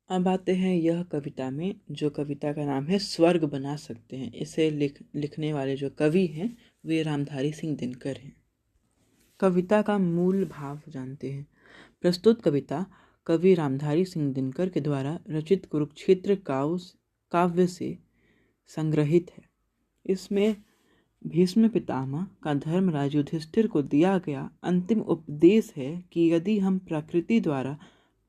अब आते हैं यह कविता में, जो कविता का नाम है स्वर्ग बना सकते हैं। इसे लिखने वाले जो कवि हैं वे रामधारी सिंह दिनकर हैं। कविता का मूल भाव जानते हैं। प्रस्तुत कविता कवि रामधारी सिंह दिनकर के द्वारा रचित कुरुक्षेत्र काव्य से संग्रहित है। इसमें भीष्म पितामह का धर्मराज युधिष्ठिर को दिया गया अंतिम उपदेश है कि यदि हम प्रकृति द्वारा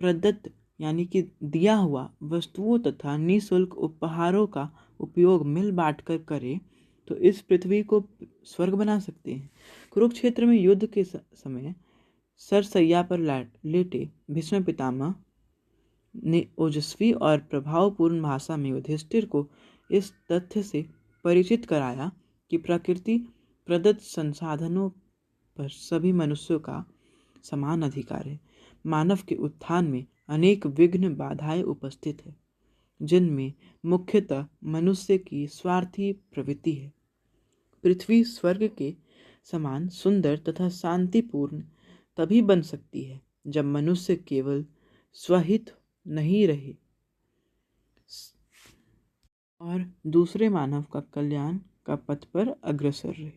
प्रदत्त यानी कि दिया हुआ वस्तुओं तथा निःशुल्क उपहारों का उपयोग मिल बांट कर करें तो इस पृथ्वी को स्वर्ग बना सकते हैं। कुरुक्षेत्र में युद्ध के समय सरसैया पर लेटे भीष्म पितामह ने ओजस्वी और प्रभावपूर्ण भाषा में युधिष्ठिर को इस तथ्य से परिचित कराया कि प्रकृति प्रदत्त संसाधनों पर सभी मनुष्यों का समान अधिकार है। मानव के उत्थान में अनेक विघ्न बाधाएं उपस्थित है, जिनमें मुख्यतः मनुष्य की स्वार्थी प्रवृत्ति है। पृथ्वी स्वर्ग के समान सुंदर तथा शांतिपूर्ण तभी बन सकती है जब मनुष्य केवल स्वहित नहीं रहे और दूसरे मानव का कल्याण का पथ पर अग्रसर रहे।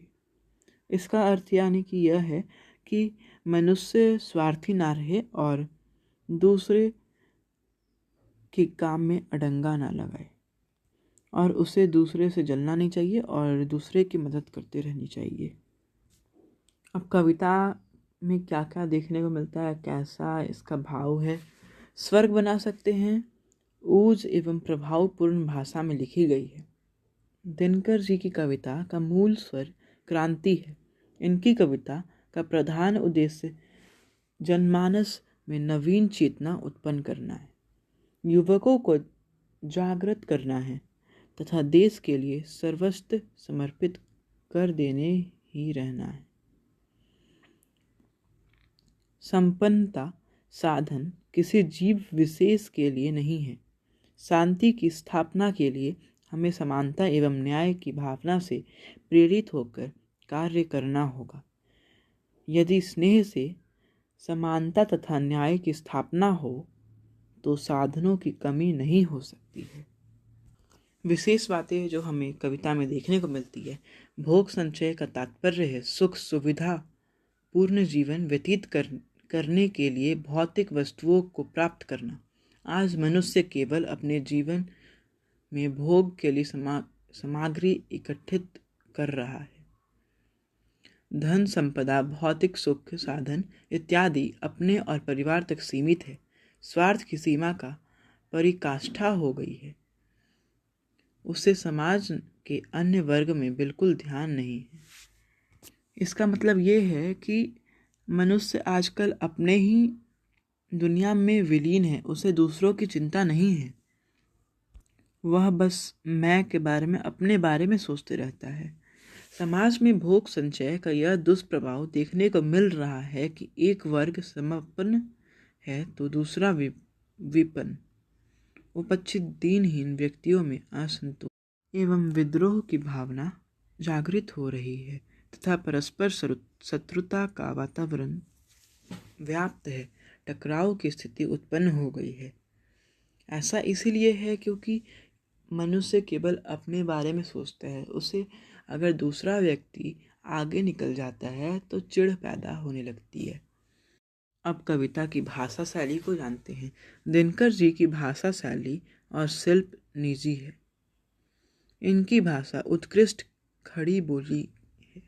इसका अर्थ यानी कि यह है कि मनुष्य स्वार्थी ना रहे और दूसरे के काम में अड़ंगा ना लगाए, और उसे दूसरे से जलना नहीं चाहिए और दूसरे की मदद करते रहनी चाहिए। अब कविता में क्या क्या देखने को मिलता है, कैसा इसका भाव है। स्वर्ग बना सकते हैं ऊज एवं प्रभावपूर्ण भाषा में लिखी गई है। दिनकर जी की कविता का मूल स्वर क्रांति है। इनकी कविता का प्रधान उद्देश्य जनमानस में नवीन चेतना उत्पन्न करना है, युवकों को जागृत करना है तथा देश के लिए सर्वस्व समर्पित कर देने ही रहना है। संपन्नता साधन किसी जीव विशेष के लिए नहीं है। शांति की स्थापना के लिए हमें समानता एवं न्याय की भावना से प्रेरित होकर कार्य करना होगा। यदि स्नेह से समानता तथा न्याय की स्थापना हो तो साधनों की कमी नहीं हो सकती है। विशेष बातें जो हमें कविता में देखने को मिलती है, भोग संचय का तात्पर्य है सुख सुविधा पूर्ण जीवन व्यतीत करने के लिए भौतिक वस्तुओं को प्राप्त करना। आज मनुष्य केवल अपने जीवन में भोग के लिए सामग्री इकट्ठित कर रहा है। धन संपदा भौतिक सुख साधन इत्यादि अपने और परिवार तक सीमित है। स्वार्थ की सीमा का परिकाष्ठा हो गई है। उसे समाज के अन्य वर्ग में बिल्कुल ध्यान नहीं है। इसका मतलब ये है कि मनुष्य आजकल अपने ही दुनिया में विलीन है, उसे दूसरों की चिंता नहीं है। वह बस मैं के बारे में, अपने बारे में सोचते रहता है। समाज में भोग संचय का यह दुष्प्रभाव देखने को मिल रहा है कि एक वर्ग समपन्न है तो दूसरा विपन्न। उपस्थित दीनहीन व्यक्तियों में असंतोष एवं विद्रोह की भावना जागृत हो रही है तथा परस्पर शत्रुता का वातावरण व्याप्त है। टकराव की स्थिति उत्पन्न हो गई है। ऐसा इसीलिए है क्योंकि मनुष्य केवल अपने बारे में सोचता है। उसे अगर दूसरा व्यक्ति आगे निकल जाता है तो चिढ़ पैदा होने लगती है। अब कविता की भाषा शैली को जानते हैं। दिनकर जी की भाषा शैली और शिल्प निजी है। इनकी भाषा उत्कृष्ट खड़ी बोली है,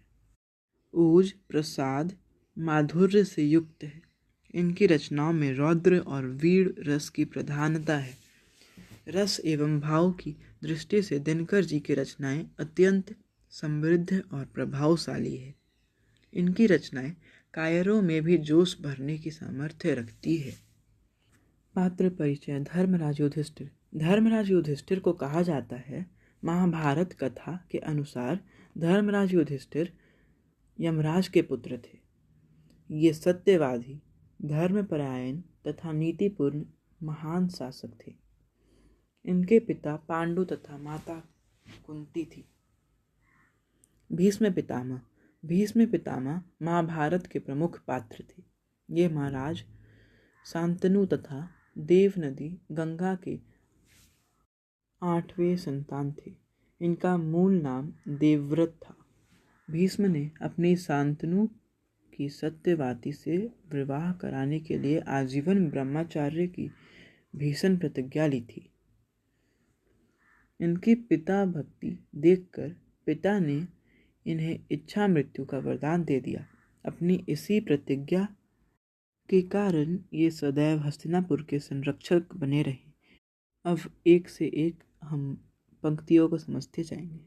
ऊज प्रसाद माधुर्य से युक्त है। इनकी रचनाओं में रौद्र और वीर रस की प्रधानता है। रस एवं भाव की दृष्टि से दिनकर जी की रचनाएं अत्यंत समृद्ध और प्रभावशाली है। इनकी रचनाएं कायरों में भी जोश भरने की सामर्थ्य रखती है। पात्र परिचय। धर्मराज युधिष्ठिर। धर्मराज युधिष्ठिर को कहा जाता है, महाभारत कथा के अनुसार धर्मराज युधिष्ठिर यमराज के पुत्र थे। ये सत्यवादी, धर्मपरायण तथा नीतिपूर्ण महान शासक थे। इनके पिता पांडु तथा माता कुंती थी। भीष्म पितामह। भीष्म पितामह महाभारत के प्रमुख पात्र थे। ये महाराज शांतनु तथा देव नदी गंगा के 8वें संतान थे। इनका मूल नाम देवव्रत था। भीष्म ने अपनी शांतनु की सत्यवती से विवाह कराने के लिए आजीवन ब्रह्मचार्य की भीषण प्रतिज्ञा ली थी। इनकी पिता भक्ति देखकर पिता ने इन्हें इच्छा मृत्यु का वरदान दे दिया। अपनी इसी प्रतिज्ञा के कारण ये सदैव हस्तिनापुर के संरक्षक बने रहे। अब एक से एक हम पंक्तियों को समझते जाएंगे।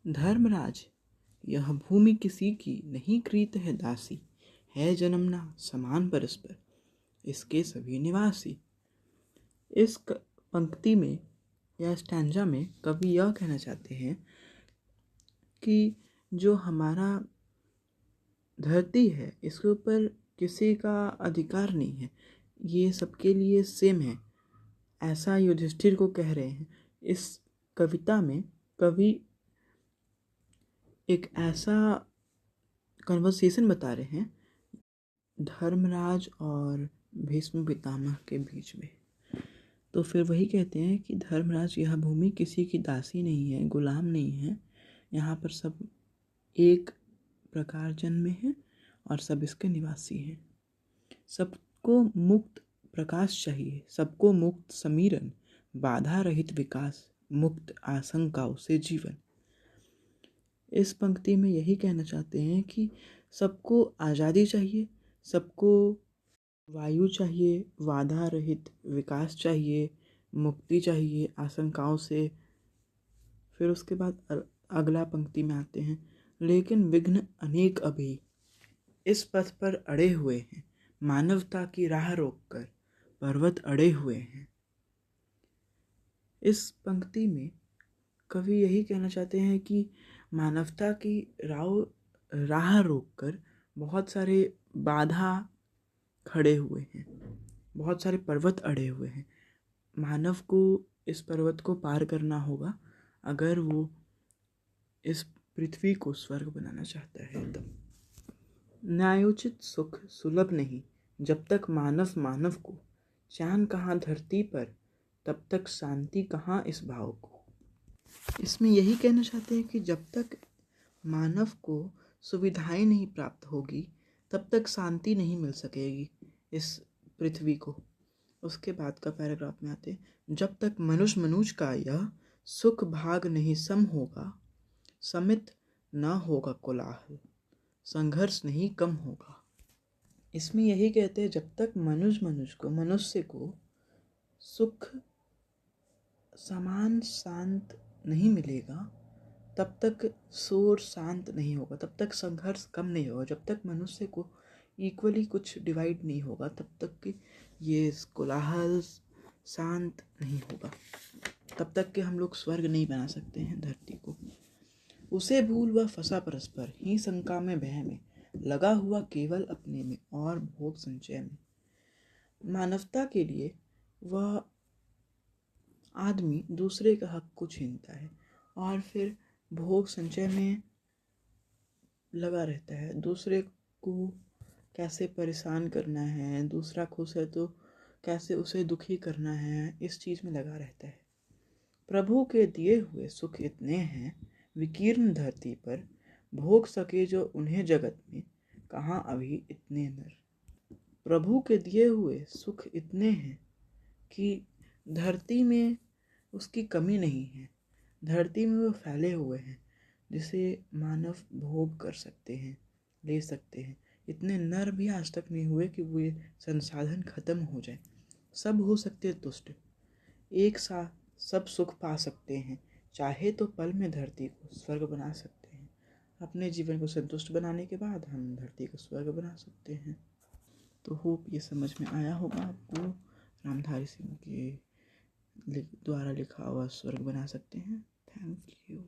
धर्मराज, यह भूमि किसी की नहीं कृत है दासी, है जन्मना समान परस्पर इसके सभी निवासी। इस पंक्ति में या स्टैंजा में कवि यह कहना चाहते हैं कि जो हमारा धरती है इसके ऊपर किसी का अधिकार नहीं है, ये सबके लिए सेम है, ऐसा युधिष्ठिर को कह रहे हैं। इस कविता में कवि एक ऐसा कन्वर्सेशन बता रहे हैं धर्मराज और भीष्म पितामह के बीच में। तो फिर वही कहते हैं कि धर्मराज, यह भूमि किसी की दासी नहीं है, गुलाम नहीं है। यहाँ पर सब एक प्रकार जन्मे हैं और सब इसके निवासी हैं। सबको मुक्त प्रकाश चाहिए, सबको मुक्त समीरन, बाधा रहित विकास, मुक्त आशंकाओं से जीवन। इस पंक्ति में यही कहना चाहते हैं कि सबको आज़ादी चाहिए, सबको वायु चाहिए, बाधा रहित विकास चाहिए, मुक्ति चाहिए आशंकाओं से। फिर उसके बाद अगला पंक्ति में आते हैं, लेकिन विघ्न अनेक अभी इस पथ पर अड़े हुए हैं, मानवता की राह रोककर पर्वत अड़े हुए हैं। इस पंक्ति में कवि यही कहना चाहते हैं कि मानवता की राह रोककर बहुत सारे बाधा खड़े हुए हैं, बहुत सारे पर्वत अड़े हुए हैं। मानव को इस पर्वत को पार करना होगा अगर वो इस पृथ्वी को स्वर्ग बनाना चाहता है। तब न्यायोचित सुख सुलभ नहीं, जब तक मानव को, चैन कहाँ धरती पर, तब तक शांति कहाँ इस भाव को। इसमें यही कहना चाहते हैं कि जब तक मानव को सुविधाएं नहीं प्राप्त होगी तब तक शांति नहीं मिल सकेगी इस पृथ्वी को। उसके बाद का पैराग्राफ में आते, जब तक मनुज का यह सुख भाग नहीं सम होगा, समित न होगा कोलाहल, संघर्ष नहीं कम होगा। इसमें यही कहते हैं जब तक मनुष्य को सुख समान शांत नहीं मिलेगा, तब तक शोर शांत नहीं होगा, तब तक संघर्ष कम नहीं होगा। जब तक मनुष्य को इक्वली कुछ डिवाइड नहीं होगा तब तक कि ये कोलाहल शांत नहीं होगा, तब तक कि हम लोग स्वर्ग नहीं बना सकते हैं धरती को। उसे भूल वह फंसा परस्पर ही शंका में भय में, लगा हुआ केवल अपने में और भोग संचय में। मानवता के लिए वह आदमी दूसरे का हक को छीनता है और फिर भोग संचय में लगा रहता है। दूसरे को कैसे परेशान करना है, दूसरा खुश है तो कैसे उसे दुखी करना है, इस चीज़ में लगा रहता है। प्रभु के दिए हुए सुख इतने हैं विकीर्ण धरती पर, भोग सके जो उन्हें जगत में, कहाँ अभी इतने नर। प्रभु के दिए हुए सुख इतने हैं कि धरती में उसकी कमी नहीं है, धरती में वो फैले हुए हैं जिसे मानव भोग कर सकते हैं, ले सकते हैं। इतने नर भी आज तक नहीं हुए कि वो ये संसाधन खत्म हो जाए। सब हो सकते हैं तुष्ट, एक साथ सब सुख पा सकते हैं। चाहे तो पल में धरती को स्वर्ग बना सकते हैं। अपने जीवन को संतुष्ट बनाने के बाद हम धरती को स्वर्ग बना सकते हैं। तो होप ये समझ में आया होगा आपको। रामधारी सिंह के द्वारा लिखा हुआ स्वर्ग बना सकते हैं। Thank you.